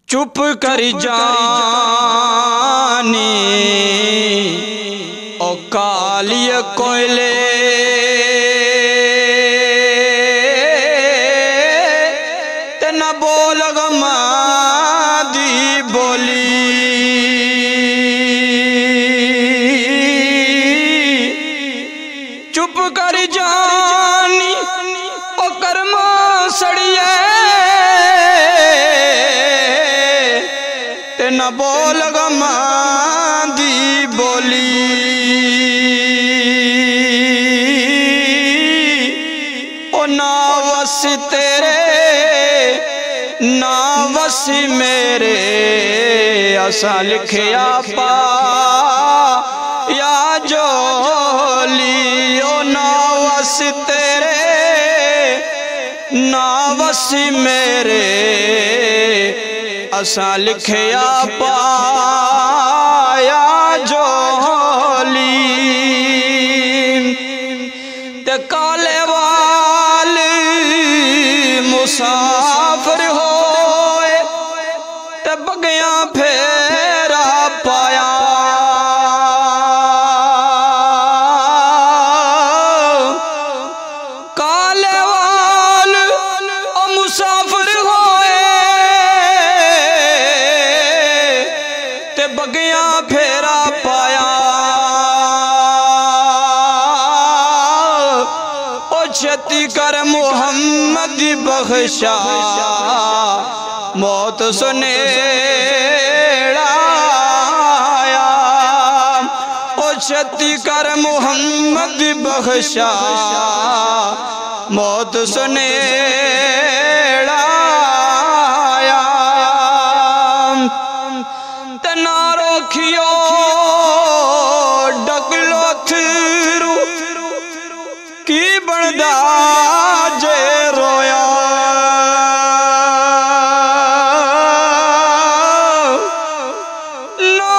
चुप कर जानी ओ कालिय कोयले ते न बोल गमादी बोली। चुप कर जानी ओ कर्मा सड़िए ते न बोल गमादी बोली। ओ ना वस तेरे ना वस मेरे असा लिखिया पा या जोली। ओ ना वस तेरे ना वस मेरे असा लिखिया पाया जोली। ते काले वाल मुसाफिर होए ते बगिया फेरा पाया। काले वाल मुसाफिर होए ते बगिया फेरा पाया। ओ छती कर मुहम्मद बख्शा मौत सुनेड़ा आया। ओ छती कर मुहम्मद बख्शा मौत सुनेड़ा आया। तना रोखियो डकलो थिरू की बनदा जे रोया। ना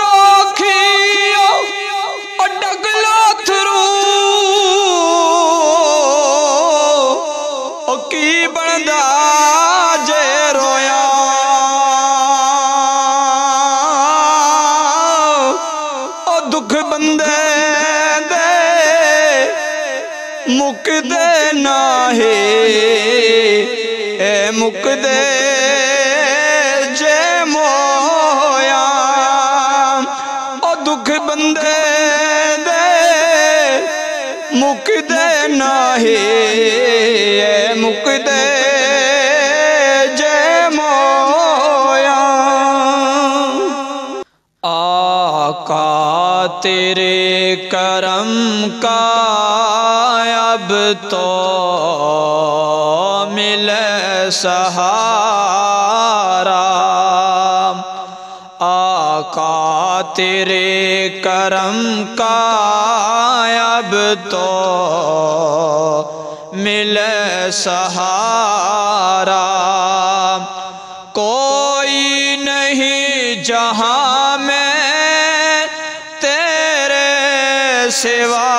रोखियो डकलो थिरू की बनदा जे रोया। ओ दुख बंदे दे मुकदे नाहे ए मुकदे जे मोया। ओ दुख बंदे दे मुकदे नाहे ए मुकदे जे मोया। आका तेरे करम का अब तो मिले सहारा। आका तेरे करम का अब तो मिले सहारा। कोई नहीं जहां में तेरे सिवा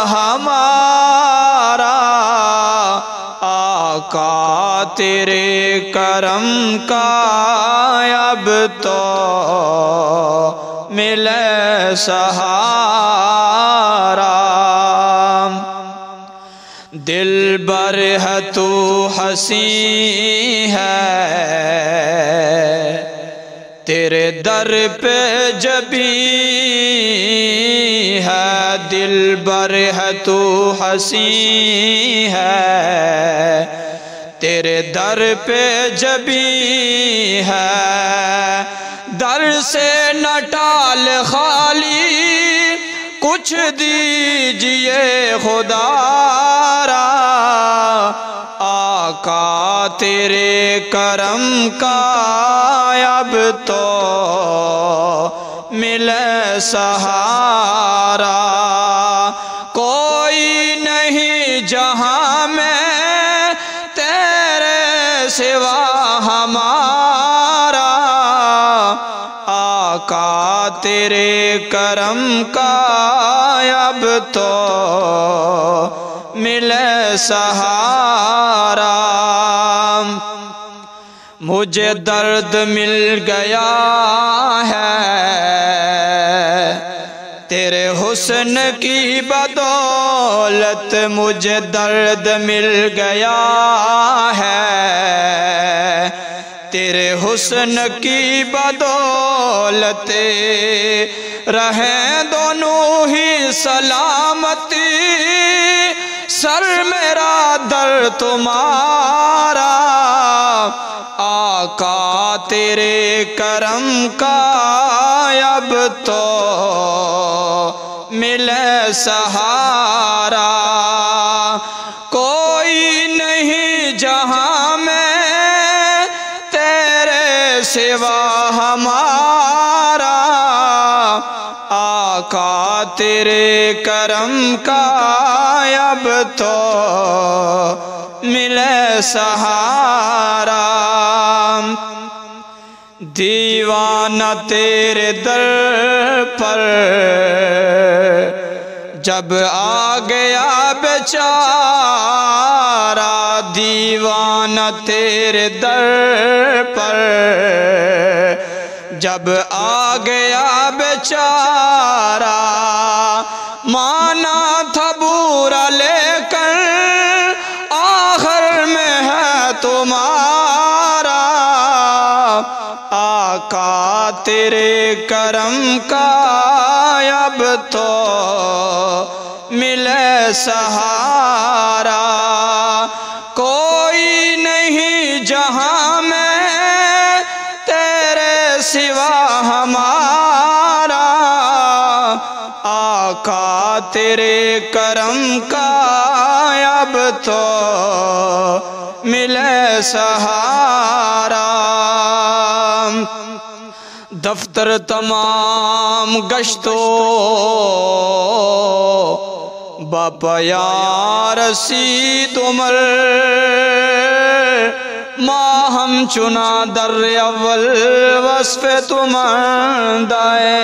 हमारा। आका तेरे करम का अब तो मिले सहारा। दिल बर है तू हसी है तेरे दर पे जबी है। दिल बर है तू हसी है तेरे दर पे जबी है। दर से न टाल खाली कुछ दीजिए खुदारा। आका तेरे करम का अब तो मिले सहारा। कोई नहीं जहां में तेरे सिवा हमारा। आका तेरे करम का अब तो मिले सहारा। मुझे दर्द मिल गया है, तेरे हुस्न की बदौलत मुझे दर्द मिल गया है, तेरे हुस्न की बदौलत रहें दोनों ही सलामती, सर मेरा दर तुम्हारा, आका तेरे करम का अब तो मिले सहारा, कोई नहीं जहां में तेरे सिवा हमारा, आका तेरे करम का अब तो मिले सहारा। दीवाना तेरे दर पर जब आ गया बेचारा, दीवाना तेरे दर पर जब आ गया बेचारा, माना था बुरा लेकर आखिर में है तुम्हारा, आका तेरे करम का अब तो मिले सहारा, कोई नहीं जहां में तेरे सिवा हमारा, आका तेरे करम का अब तो मिले सहारा। दफ्तर तमाम गश्तो बापा यार रसीद उमर, माहम चुना दर अव्वल वस्फ़े तुम दाए।